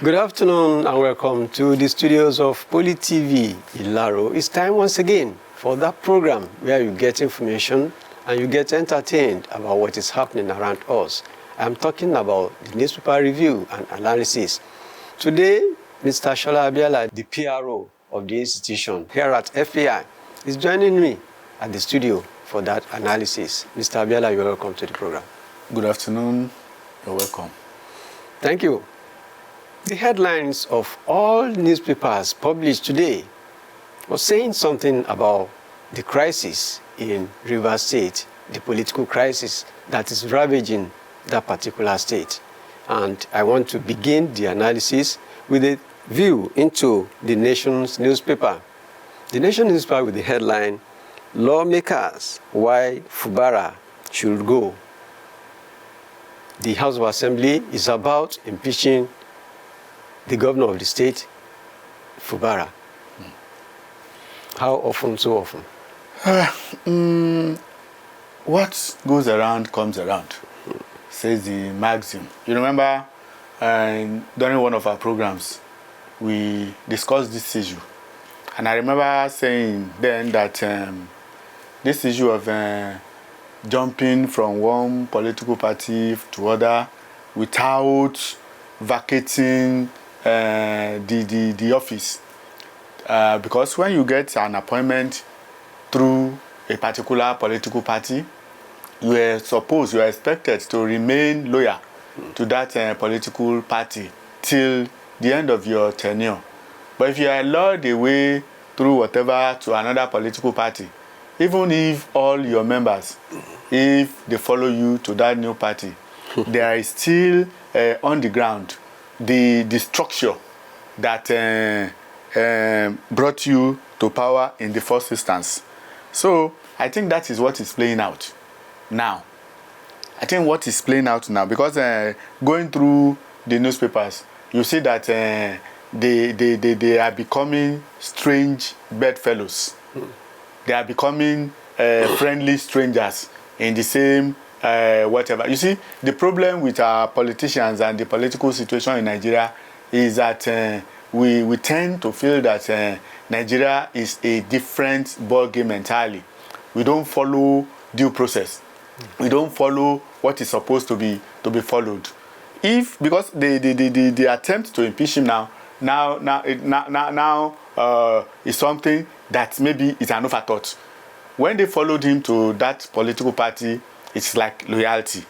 Good afternoon and welcome to the studios of Poly TV Ilaro. It's time once again for that program where you get information and you get entertained about what is happening around us. I'm talking about the newspaper review and analysis. Today, Mr. Shola Abiala, the PRO of the institution here at FAI, is joining me at the studio for that analysis. Mr. Abiala, you're welcome to the program. Good afternoon. You're welcome. Thank you. The headlines of all newspapers published today was saying something about the crisis in Rivers State, the political crisis that is ravaging that particular state. And I want to begin the analysis with a view into the Nation's newspaper. The Nation newspaper with the headline, Lawmakers, Why Fubara Should Go. The House of Assembly is about impeaching the governor of the state, Fubara. How often, so often? What goes around comes around, says the maxim. You remember during one of our programs, we discussed this issue. And I remember saying then that this issue of jumping from one political party to other without vacating the office, because when you get an appointment through a particular political party, you are expected to remain loyal to that political party till the end of your tenure. But if you are lured away through whatever to another political party, even if all your members, if they follow you to that new party, there is still on the ground the structure that brought you to power in the first instance. So I think that is what is playing out now. I think what is playing out now, because going through the newspapers, you see that they are becoming strange bedfellows. They are becoming friendly strangers in the same whatever. You see, the problem with our politicians and the political situation in Nigeria is that we tend to feel that Nigeria is a different ball game entirely. We don't follow due process. We don't follow what is supposed to be followed. Because the attempt to impeach him now is something that maybe is an afterthought. When they followed him to that political party, it's like loyalty,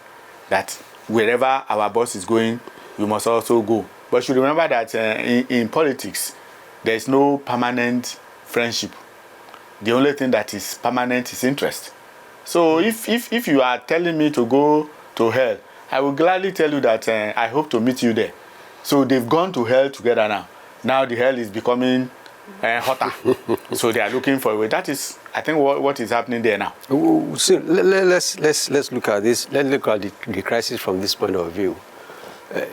that wherever our boss is going, we must also go. But you remember that in politics, there is no permanent friendship. The only thing that is permanent is interest. So if you are telling me to go to hell, I will gladly tell you that I hope to meet you there. So they've gone to hell together now. Now the hell is becoming hotter. So they are looking for a way. That is, I think, what is happening there now. So let's look at this. Let's look at the crisis from this point of view.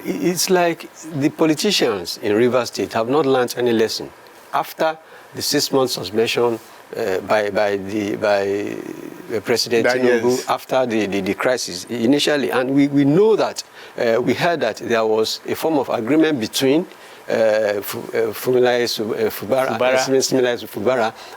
It's like the politicians in Rivers State have not learned any lesson after the 6-month suspension by President Tinubu, after the crisis initially. And we know that we heard that there was a form of agreement between Fubara,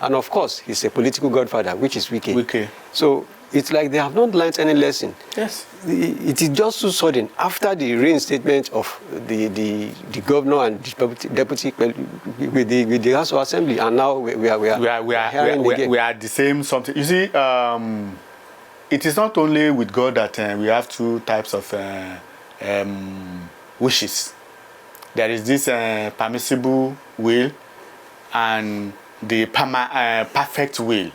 and of course, he's a political godfather, which is Wike. So it's like they have not learned any lesson. Yes. It is just so sudden after the reinstatement of the governor and the deputy with the House of Assembly, and now we are the same something. You see, it is not only with God that we have two types of wishes. There is this permissible will and the perfect will.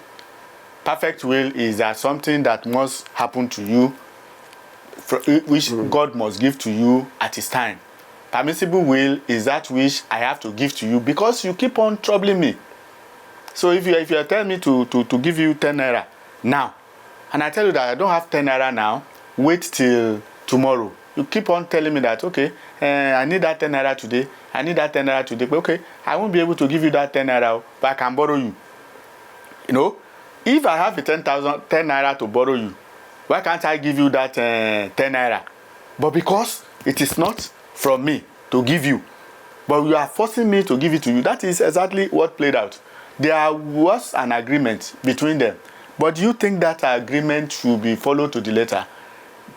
Perfect will is that something that must happen to you, which God must give to you at His time. Permissible will is that which I have to give to you because you keep on troubling me. So if you are telling me to give you 10 naira now, and I tell you that I don't have 10 naira now, wait till tomorrow. You keep on telling me that, okay, I need that 10 naira today, I need that 10 naira today, but okay, I won't be able to give you that 10 naira, but I can borrow you. You know, if I have a 10 naira to borrow you, why can't I give you that 10 naira? But because it is not from me to give you, but you are forcing me to give it to you. That is exactly what played out. There was an agreement between them, but do you think that agreement should be followed to the letter?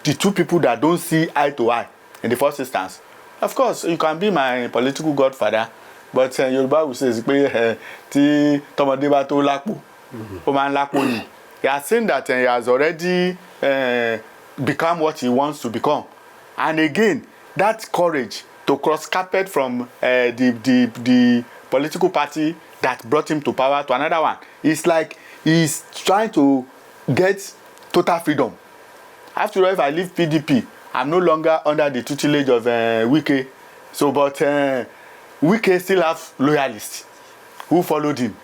The two people that don't see eye to eye in the first instance. Of course, you can be my political godfather, but Yoruba will say pé tí tọmọdé bá tó lápò, ó máa ń lápò ni. He has seen that he has already become what he wants to become, and again, that courage to cross carpet from the political party that brought him to power to another one. It's like he's trying to get total freedom. After all, if I leave PDP, I'm no longer under the tutelage of Wike. So, but Wike still have loyalists who followed him.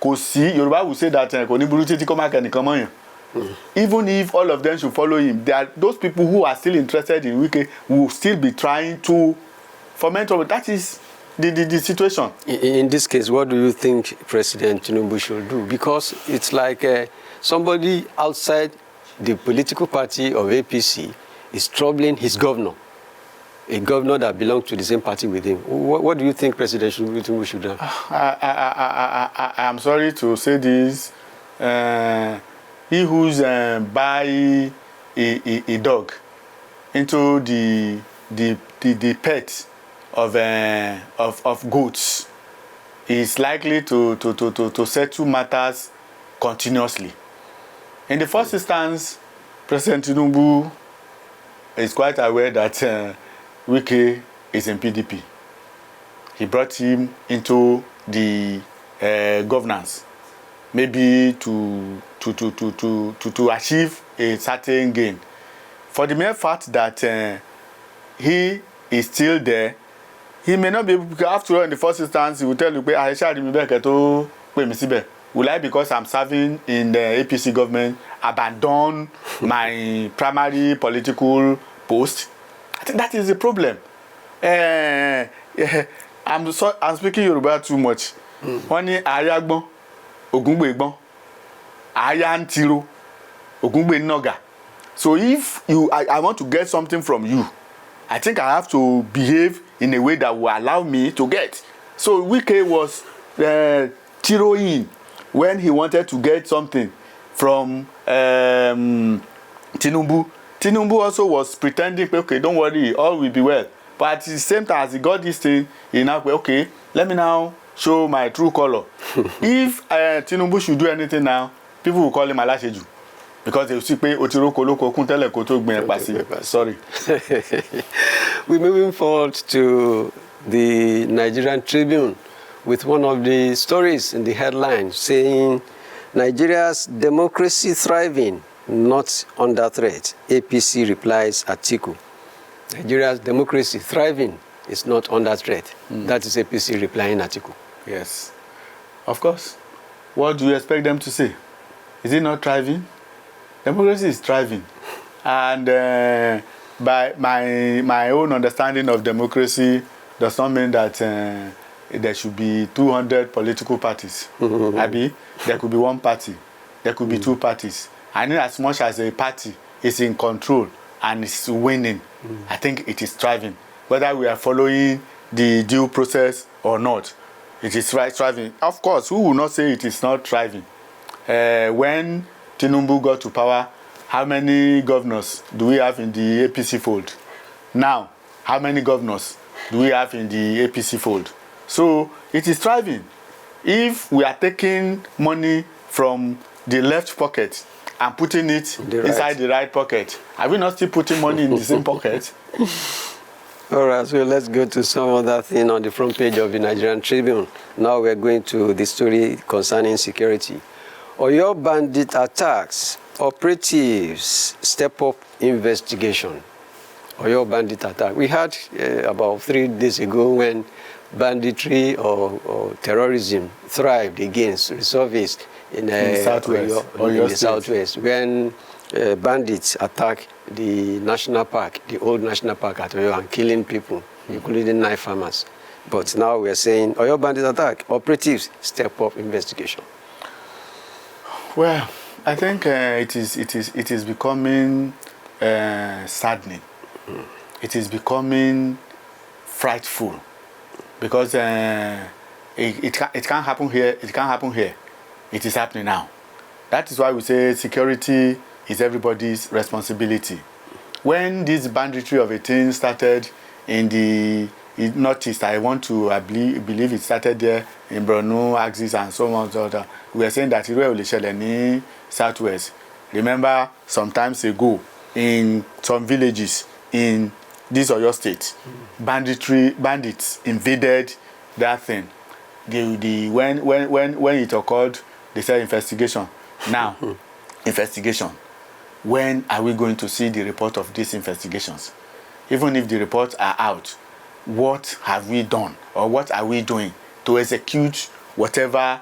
Kò sí, Yoruba will say that kò ní burú títí kó má kẹ́nìkan mọ́ yàn. Even if all of them should follow him, there are those people who are still interested in Wike will still be trying to foment trouble. That is the situation. In this case, what do you think President Tinubu should do? Because it's like somebody outside the political party of APC is troubling his governor, a governor that belongs to the same party with him. What do you think President Tinubu should do? I'm sorry to say this. He who's buy a dog into the pet of goats is likely to settle matters continuously. In the first instance, President Tinubu is quite aware that Wike is in PDP. He brought him into the governance, maybe to achieve a certain gain. For the mere fact that he is still there, he may not be able to, after all, in the first instance, he will tell you, will I, because I'm serving in the APC government, abandon my primary political post? I think that is the problem. I'm speaking Yoruba too much. Wọ́n ní àáyá gbọ́n, Ògúngbè gbọ́n, àáyá ń tiro, Ògúngbè ń nàgà. So if I want to get something from you, I think I have to behave in a way that will allow me to get. So Wike was tiroing when he wanted to get something from Tinubu. Tinubu also was pretending, okay, don't worry, all will be well. But at the same time, as he got this thing, he now, okay, let me now show my true color. If Tinubu should do anything now, people will call him Alasheju. Because they will see, sorry. We're moving forward to the Nigerian Tribune with one of the stories in the headline saying, Nigeria's democracy thriving, not under threat. APC replies Atiku. Nigeria's democracy thriving is not under threat. That is APC replying Atiku. Yes. Of course. What do you expect them to say? Is it not thriving? Democracy is thriving. And by my own understanding of democracy does not mean that there should be 200 political parties. Abi, there could be one party. There could be two parties. And as much as a party is in control and is winning, I think it is thriving. Whether we are following the due process or not, it is thriving. Of course, who will not say it is not thriving? When Tinubu got to power, how many governors do we have in the APC fold? Now, how many governors do we have in the APC fold? So, it is thriving. If we are taking money from the left pocket and putting it inside the right pocket, are we not still putting money in the same pocket? All right, so let's go to some other thing on the front page of the Nigerian Tribune. Now we're going to the story concerning security. Oyo bandit attacks, operatives step up investigation. Oyo bandit attack. We had about 3 days ago when banditry or terrorism thrived against, resurfaced in the southwest, when bandits attack the national park, the old national park at Oyo, and killing people, including 9 farmers. But now we're saying Oyo bandit attack, operatives step up investigation. Well, I think it is becoming saddening. It is becoming frightful because it can't happen here. It can't happen here. It is happening now. That is why we say security is everybody's responsibility. When this banditry of a thing started in the Northeast, I believe it started there in Borno, Axis, and so on. So we were saying that it will in Southwest. Remember, some times ago, in some villages in this Oyo state, bandits invaded that thing. When it occurred, they said investigation. Now, investigation. When are we going to see the report of these investigations? Even if the reports are out, what have we done or what are we doing to execute whatever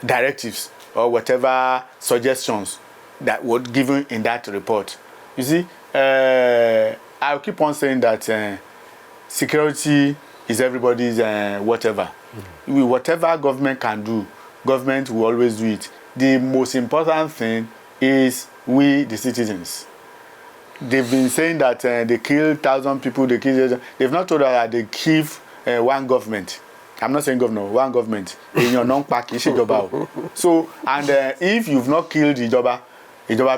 directives or whatever suggestions that were given in that report? You see, I'll keep on saying that security is everybody's whatever. Whatever government can do, government will always do it. The most important thing is we, the citizens. They've been saying that they kill 1,000 people, they've not told us that they kill one government. I'm not saying governor, one government. In your non-pack, so, and if you've not killed Ijoba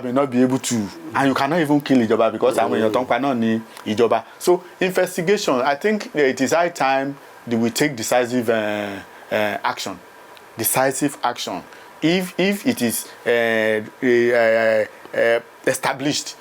may not be able to, and you cannot even kill Ijoba because I'm in your tongue not need Ijoba. So, investigation, I think it is high time that we take decisive action. Decisive action. If it is established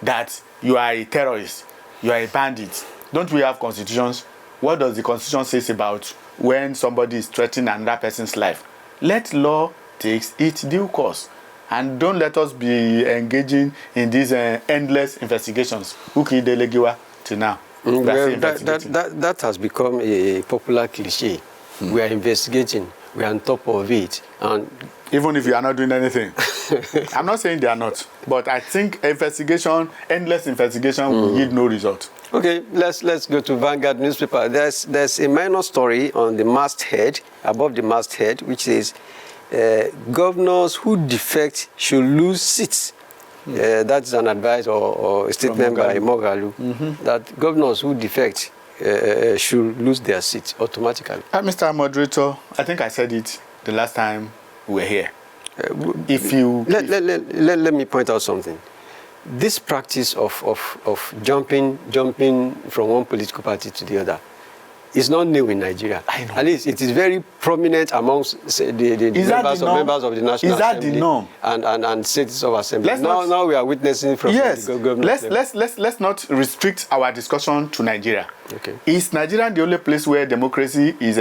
that you are a terrorist, you are a bandit, don't we have constitutions? What does the constitution say about when somebody is threatening another person's life? Let law take its due course, and don't let us be engaging in these endless investigations. Who killed Delegiwa till now? Well, that has become a popular cliche. We are investigating. We are on top of it, and even if you are not doing anything. I'm not saying they are not, but I think endless investigation will yield no result. Okay, let's go to Vanguard newspaper. There's a minor story on the masthead, above the masthead, which says governors who defect should lose seats. That's an advice or a statement by Mogalu, that governors who defect should lose their seats automatically. Mr. Moderator, I think I said it the last time we were here. If you let me point out something. This practice of jumping from one political party to the other is not new in Nigeria. I know. At least it is very prominent amongst the members of the National Assembly and States of Assembly. Now we are witnessing from the government. Let's not restrict our discussion to Nigeria. Okay. Is Nigeria the only place where democracy is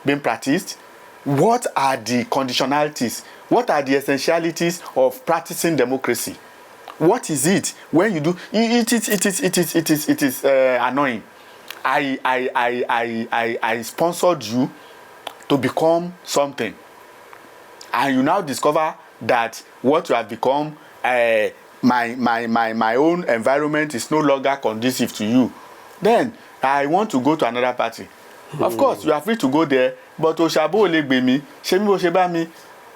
being practiced? What are the conditionalities? What are the essentialities of practicing democracy? What is it when you do it? It is annoying. I sponsored you to become something, and you now discover that what you have become, my own environment is no longer conducive to you. Then I want to go to another party. Of course, you are free to go there, but Oshabo Olegbemi, Shemi Oshebami,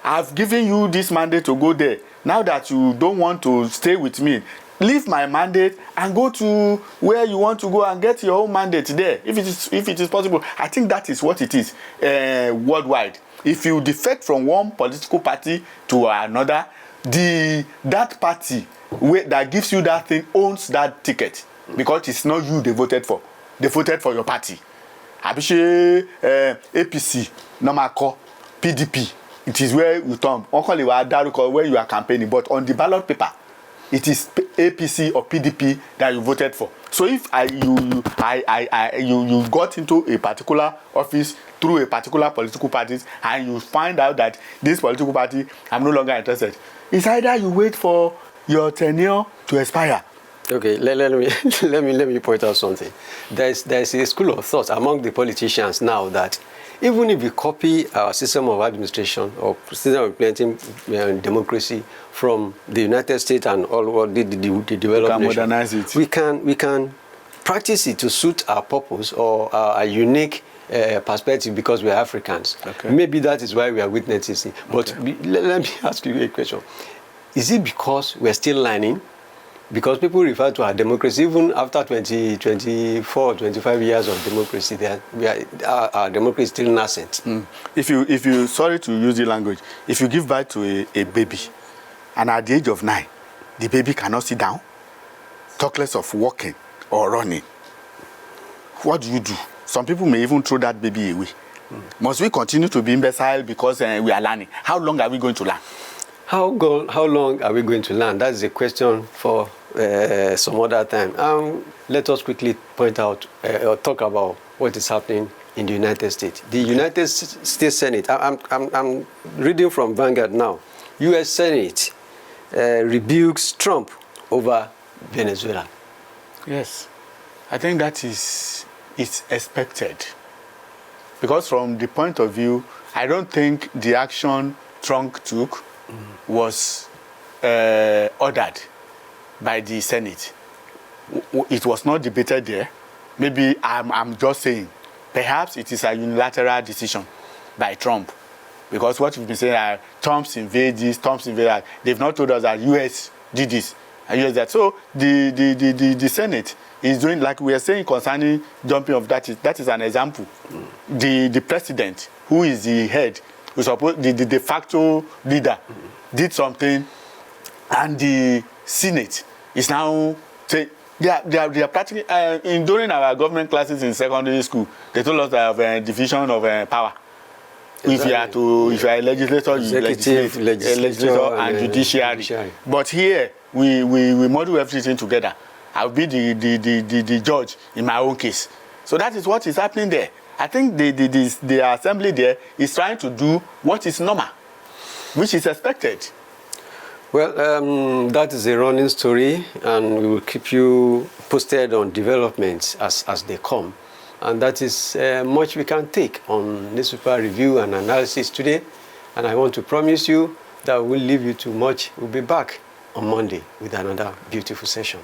I've given you this mandate to go there. Now that you don't want to stay with me, leave my mandate and go to where you want to go and get your own mandate there, if it is possible. I think that is what it is worldwide. If you defect from one political party to another, that party that gives you that thing owns that ticket, because it's not you they voted for. They voted for your party. Abishe APC, Namako, PDP. It is where you turn. Where you are campaigning, but on the ballot paper, it is APC or PDP that you voted for. So if you got into a particular office through a particular political party, and you find out that this political party, I'm no longer interested, it's either you wait for your tenure to expire. Okay, let me point out something. There's a school of thought among the politicians now that even if we copy our system of administration or system of implementing democracy from the United States and all the developed nations, modernize it. We can practice it to suit our purpose or our unique perspective because we are Africans. Okay. Maybe that is why we are witnessing. But let me ask you a question. Is it because we're still learning? because people refer to our democracy, even after 24, 25 years of democracy, our democracy is still nascent. If you, sorry to use the language, if you give birth to a baby, and at the age of 9, the baby cannot sit down, talk less of walking or running, what do you do? Some people may even throw that baby away. Must we continue to be imbecile because we are learning? How long are we going to learn? How long are we going to learn? That's a question for some other time. Let us quickly point out or talk about what is happening in the United States. The United States Senate, I'm reading from Vanguard now. U.S. Senate rebukes Trump over Venezuela. Yes, I think that it's expected. Because from the point of view, I don't think the action Trump took was ordered by the Senate. It was not debated there. Maybe I'm just saying, perhaps it is a unilateral decision by Trump. Because what we've been saying, Trump's invade this, Trump's invade that. They've not told us that U.S. did this and U.S. that. So the Senate is doing, like we are saying concerning dumping of that is an example. The president, who is the head, who supposed the de facto leader, did something, and the Senate is now saying they are practically during our government classes in secondary school. They told us that of division of power. Exactly. If you are a legislator, you legislator and judiciary. But here we model everything together. I'll be the judge in my own case. So that is what is happening there. I think the assembly there is trying to do what is normal, which is expected. Well, that is a running story, and we will keep you posted on developments as they come. And that is much we can take on newspaper review and analysis today. And I want to promise you that we'll leave you too much. We'll be back on Monday with another beautiful session.